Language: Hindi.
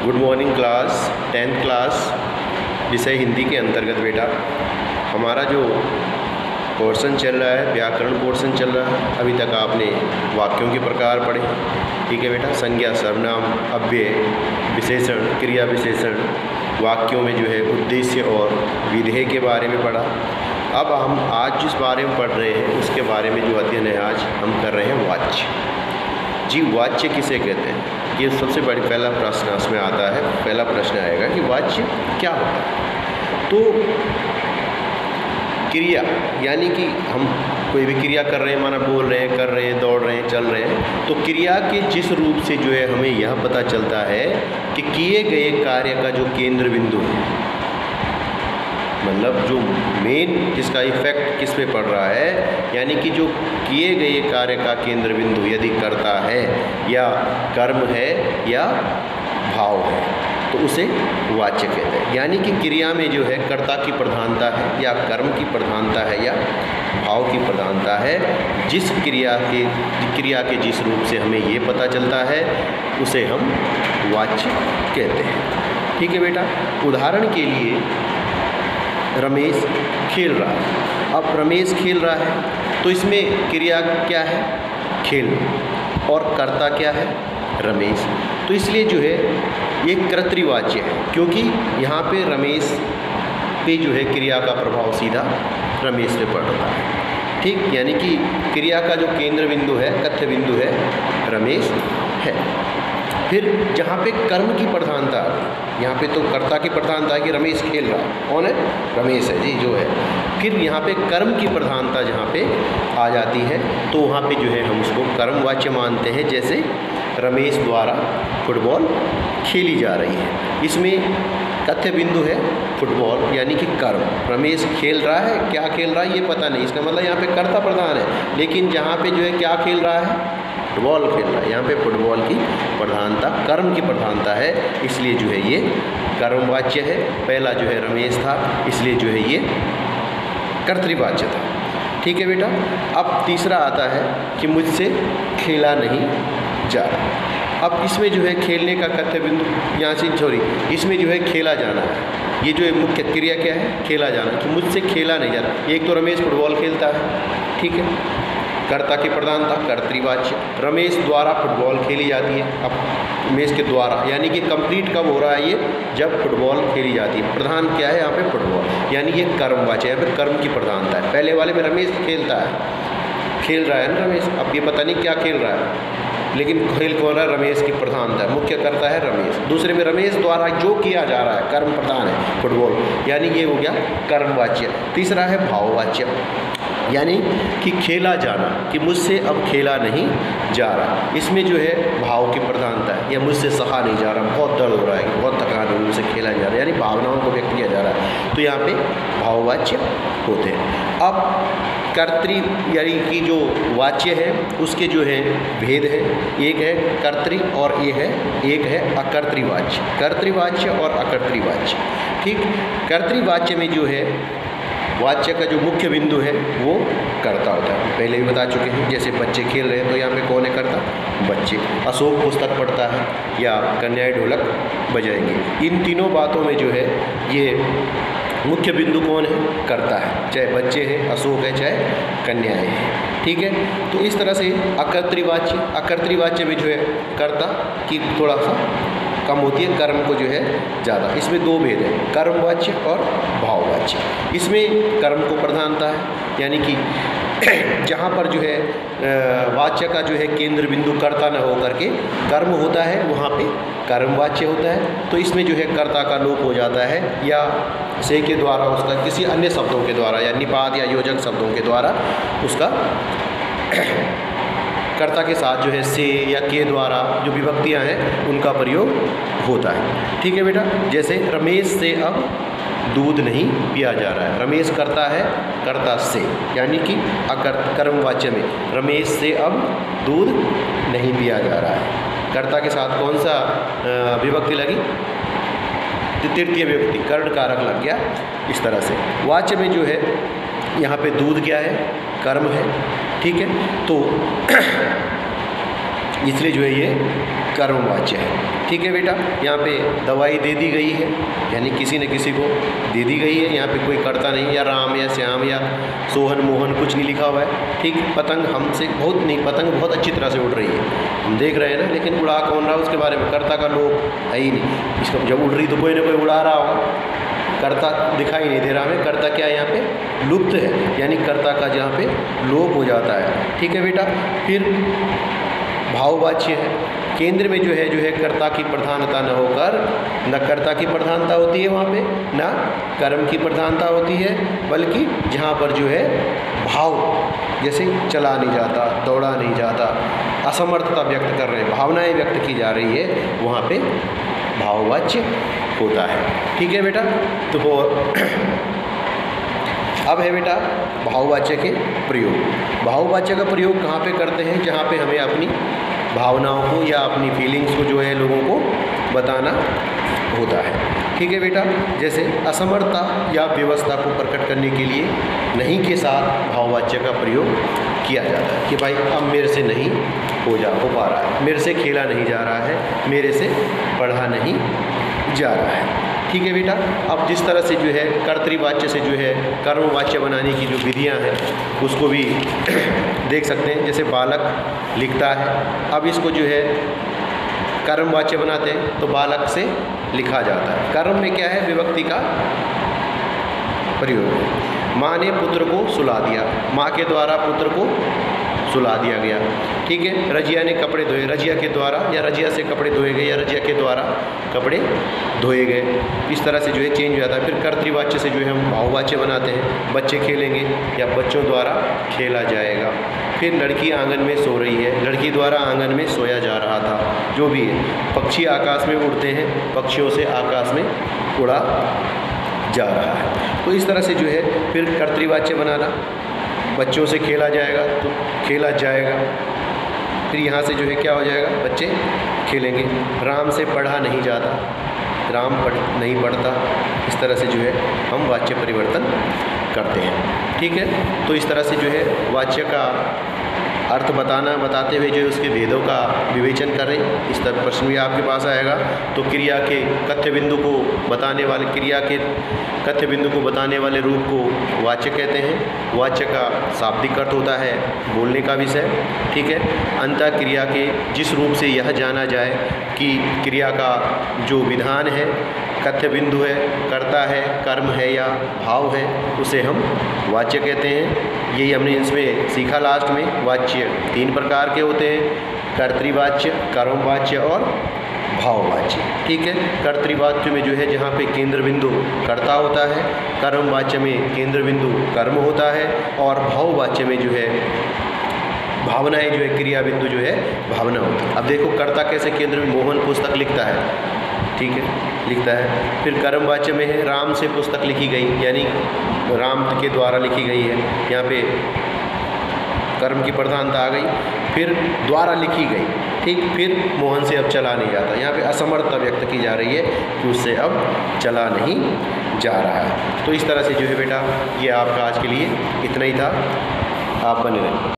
Good morning class 10th class विषय हिंदी के अंतर्गत बेटा हमारा जो पोर्शन चल रहा है व्याकरण पोर्शन चल रहा है। अभी तक आपने वाक्यों के प्रकार पढ़े, ठीक है बेटा। संज्ञा, सर्वनाम, अव्यय, विशेषण, क्रिया विशेषण, वाक्यों में जो है उद्देश्य और विधेय के बारे में पढ़ा। अब हम आज जिस बारे में पढ़ रहे हैं उसके बारे में जो अध्ययन है आज हम कर रहे हैं वाच्य। जी, वाच्य किसे कहते हैं? ये सबसे बड़ी पहला प्रश्न उसमें आता है। पहला प्रश्न आएगा कि वाच्य क्या होता है। तो क्रिया यानी कि हम कोई भी क्रिया कर रहे हैं, माना बोल रहे हैं, कर रहे हैं, दौड़ रहे हैं, चल रहे हैं, तो क्रिया के जिस रूप से जो है हमें यह पता चलता है कि किए गए कार्य का जो केंद्र बिंदु है, मतलब जो मेन जिसका इफेक्ट किस पे पड़ रहा है, यानी कि जो किए गए कार्य का केंद्र बिंदु यदि कर्ता है या कर्म है या भाव है तो उसे वाच्य कहते हैं। यानी कि क्रिया में जो है कर्ता की प्रधानता है या कर्म की प्रधानता है या भाव की प्रधानता है। जिस क्रिया के जिस रूप से हमें ये पता चलता है उसे हम वाच्य कहते हैं, ठीक है बेटा। उदाहरण के लिए रमेश खेल रहा है। अब रमेश खेल रहा है तो इसमें क्रिया क्या है? खेल, और कर्ता क्या है? रमेश। तो इसलिए जो है ये कर्तृवाच्य है, क्योंकि यहाँ पे रमेश पे जो है क्रिया का प्रभाव सीधा रमेश पे पड़ रहा है, ठीक। यानी कि क्रिया का जो केंद्र बिंदु है, कथ्य बिंदु है, रमेश है। फिर जहाँ पे कर्म की प्रधानता, यहाँ पे तो कर्ता की प्रधानता है कि रमेश खेल रहा है। कौन है? रमेश है जी, जो है। फिर यहाँ पे कर्म की प्रधानता जहाँ पे आ जाती है तो वहाँ पे जो है हम उसको कर्मवाच्य मानते हैं। जैसे रमेश द्वारा फुटबॉल खेली जा रही है, इसमें कथ्य बिंदु है फुटबॉल यानी कि कर्म। रमेश खेल रहा है, क्या खेल रहा है ये पता नहीं, इसका मतलब यहाँ पे कर्ता प्रधान है। लेकिन जहाँ पे जो है क्या खेल रहा है? फुटबॉल खेल रहा है। यहाँ पे फुटबॉल की प्रधानता कर्म की प्रधानता है, इसलिए जो है ये कर्मवाच्य है। पहला जो है रमेश था, इसलिए जो है ये कर्तृवाच्य था, ठीक है बेटा। अब तीसरा आता है कि मुझसे खेला नहीं जा रहा। अब इसमें जो है खेलने का कथ्य बिंदु यहाँ से इसमें जो है खेला जाना है। ये जो है मुख्य क्रिया क्या है? खेला जाना, कि मुझसे खेला नहीं जा रहा। एक तो रमेश फुटबॉल खेलता है, ठीक है, कर्ता की प्रधानता कर्तृवाच्य। रमेश द्वारा फुटबॉल खेली जाती है। अब रमेश के द्वारा यानी कि कंप्लीट कब हो रहा है ये? जब फुटबॉल खेली जाती है। प्रधान क्या है यहाँ पे? फुटबॉल, यानी ये कर्मवाच्य है, फिर कर्म की प्रधानता है। पहले वाले में रमेश खेलता है, खेल रहा है ना रमेश। अब ये पता नहीं क्या खेल रहा है, लेकिन खेल कौन रहा है? रमेश की प्रधानता है, मुख्य करता है रमेश। दूसरे में रमेश द्वारा जो किया जा रहा है कर्म प्रधान है फुटबॉल, यानी ये हो गया कर्मवाच्य। तीसरा है भाववाच्य, यानी कि खेला जाना, कि मुझसे अब खेला नहीं जा रहा। इसमें जो है भाव की प्रधानता है, या मुझसे सहा नहीं जा रहा, बहुत दर्द हो रहा है, बहुत थकान हो, मुझसे खेला नहीं जा रहा, यानी भावनाओं को व्यक्त किया जा रहा है। तो यहाँ पे भाववाच्य होते हैं। अब कर्तृ यानी कि जो वाच्य है उसके जो है भेद है। एक है कर्तृ और एक है अकर्तृवाच्य। कर्तृवाच्य और अकर्तृवाच्य, ठीक। कर्तृवाच्य में जो है वाच्य का जो मुख्य बिंदु है वो कर्ता होता है। पहले भी बता चुके हैं। जैसे बच्चे खेल रहे हैं तो यहाँ पे कौन है कर्ता? बच्चे। अशोक पुस्तक पढ़ता है या कन्याएं ढोलक बजाएंगे। इन तीनों बातों में जो है ये मुख्य बिंदु कौन है? कर्ता है, चाहे बच्चे हैं, अशोक है, चाहे कन्याएं हैं, ठीक है। तो इस तरह से अकर्तृवाच्य में जो है कर्ता की थोड़ा सा कम होती है, कर्म को जो है ज़्यादा। इसमें दो भेद है, कर्मवाच्य और भाववाच्य। इसमें कर्म को प्रधानता है, यानी कि जहाँ पर जो है वाच्य का जो है केंद्र बिंदु कर्ता न हो करके कर्म होता है, वहाँ पे कर्मवाच्य होता है। तो इसमें जो है कर्ता का लोप हो जाता है, या से के द्वारा उसका किसी अन्य शब्दों के द्वारा या निपात या योजक शब्दों के द्वारा उसका कर्ता के साथ जो है से या के द्वारा जो विभक्तियाँ हैं उनका प्रयोग होता है, ठीक है बेटा। जैसे रमेश से अब दूध नहीं पिया जा रहा है। रमेश करता है कर्ता से, यानी कि कर्मवाच्य में रमेश से अब दूध नहीं पिया जा रहा है। कर्ता के साथ कौन सा विभक्ति लगी? तृतीय विभक्ति, कर्ण कारक लग गया। इस तरह से वाच्य में जो है यहाँ पे दूध क्या है? कर्म है, ठीक है। तो इसलिए जो है ये कर्मवाच्य है। ठीक है बेटा, यहाँ पे दवाई दे दी गई है, यानी किसी न किसी को दे दी गई है, यहाँ पे कोई कर्ता नहीं, या राम या श्याम या सोहन मोहन कुछ नहीं लिखा हुआ है। ठीक, पतंग हमसे बहुत नहीं, पतंग बहुत अच्छी तरह से उड़ रही है, हम देख रहे हैं ना, लेकिन उड़ा कौन रहा उसके बारे में कर्ता का लोग है ही नहीं। इसको जब उड़ रही तो कोई ना कोई उड़ा रहा होगा, कर्ता दिखाई नहीं दे रहा हमें। कर्ता क्या है यहाँ पे लुप्त है, यानी कर्ता का जहाँ पे लोप हो जाता है। ठीक है बेटा, फिर भाववाच्य है। केंद्र में जो है कर्ता की प्रधानता न होकर न कर्ता की प्रधानता होती है वहाँ पे, न कर्म की प्रधानता होती है, बल्कि जहाँ पर जो है भाव, जैसे चला नहीं जाता, दौड़ा नहीं जाता, असमर्थता व्यक्त कर रहे हैं, भावनाएं व्यक्त की जा रही है, वहाँ पे भाववाच्य होता है। ठीक है बेटा, तो अब है बेटा भाववाच्य के प्रयोग। भाववाच्य का प्रयोग कहाँ पे करते हैं? जहाँ पे हमें अपनी भावनाओं को या अपनी फीलिंग्स को जो है लोगों को बताना होता है। ठीक है बेटा, जैसे असमर्थता या व्यवस्था को प्रकट करने के लिए नहीं के साथ भाववाच्य का प्रयोग किया जाता है कि भाई अब मेरे से नहीं हो पा रहा है, मेरे से खेला नहीं जा रहा है, मेरे से पढ़ा नहीं जा रहा है। ठीक है बेटा, अब जिस तरह से जो है कर्तृवाच्य से जो है कर्मवाच्य बनाने की जो विधियां हैं उसको भी देख सकते हैं। जैसे बालक लिखता है, अब इसको जो है कर्मवाच्य बनाते हैं तो बालक से लिखा जाता है। कर्म में क्या है? विभक्ति का प्रयोग। माँ ने पुत्र को सुला दिया, माँ के द्वारा पुत्र को सुला दिया गया। ठीक है, रजिया ने कपड़े धोए, रजिया के द्वारा, या रजिया से कपड़े धोए गए, या रजिया के द्वारा कपड़े धोए गए। इस तरह से जो है चेंज हो जाता है। फिर कर्तृवाच्य से जो है हम भाववाच्य बनाते हैं, बच्चे खेलेंगे या बच्चों द्वारा खेला जाएगा। फिर लड़की आंगन में सो रही है, लड़की द्वारा आंगन में सोया जा रहा था। जो भी है, पक्षी आकाश में उड़ते हैं, पक्षियों से आकाश में उड़ा जा रहा है। तो इस तरह से जो है फिर कर्तृवाच्य बनाना, बच्चों से खेला जाएगा तो खेला जाएगा। फिर यहाँ से जो है क्या हो जाएगा? बच्चे खेलेंगे। राम से पढ़ा नहीं जाता, राम नहीं पढ़ता। इस तरह से जो है हम वाच्य परिवर्तन करते हैं। ठीक है, तो इस तरह से जो है वाच्य का अर्थ बताते हुए जो है उसके भेदों का विवेचन करें। इस तरह प्रश्न भी आपके पास आएगा। तो क्रिया के कथ्य बिंदु को बताने वाले, क्रिया के कथ्य बिंदु को बताने वाले रूप को वाच्य कहते हैं। वाच्य का शाब्दिक अर्थ होता है बोलने का विषय। ठीक है, अंतः क्रिया के जिस रूप से यह जाना जाए कि क्रिया का जो विधान है, कथ्य बिंदु है, कर्ता है, कर्म है या भाव है, उसे हम वाच्य कहते हैं। यही हमने इसमें सीखा लास्ट में। वाच्य 3 प्रकार के होते हैं, कर्तृवाच्य, कर्मवाच्य और भाववाच्य। ठीक है, कर्तृवाच्य में जो है जहाँ पे केंद्र बिंदु कर्ता होता है, कर्मवाच्य में केंद्र बिंदु कर्म होता है, और भाववाच्य में जो है भावनाएं जो है क्रिया बिंदु जो है भावना होती है। अब देखो कर्ता कैसे केंद्र में मोहन पुस्तक लिखता है, ठीक है, लिखता है। फिर कर्मवाच्य में है राम से पुस्तक लिखी गई, यानी राम के द्वारा लिखी गई है, यहाँ पे कर्म की प्रधानता आ गई। फिर द्वारा लिखी गई, ठीक। फिर मोहन से अब चला नहीं जाता, यहाँ पे असमर्थता व्यक्त की जा रही है कि उससे अब चला नहीं जा रहा है। तो इस तरह से जो है बेटा ये आपका आज के लिए इतना ही था। आप बने रहें।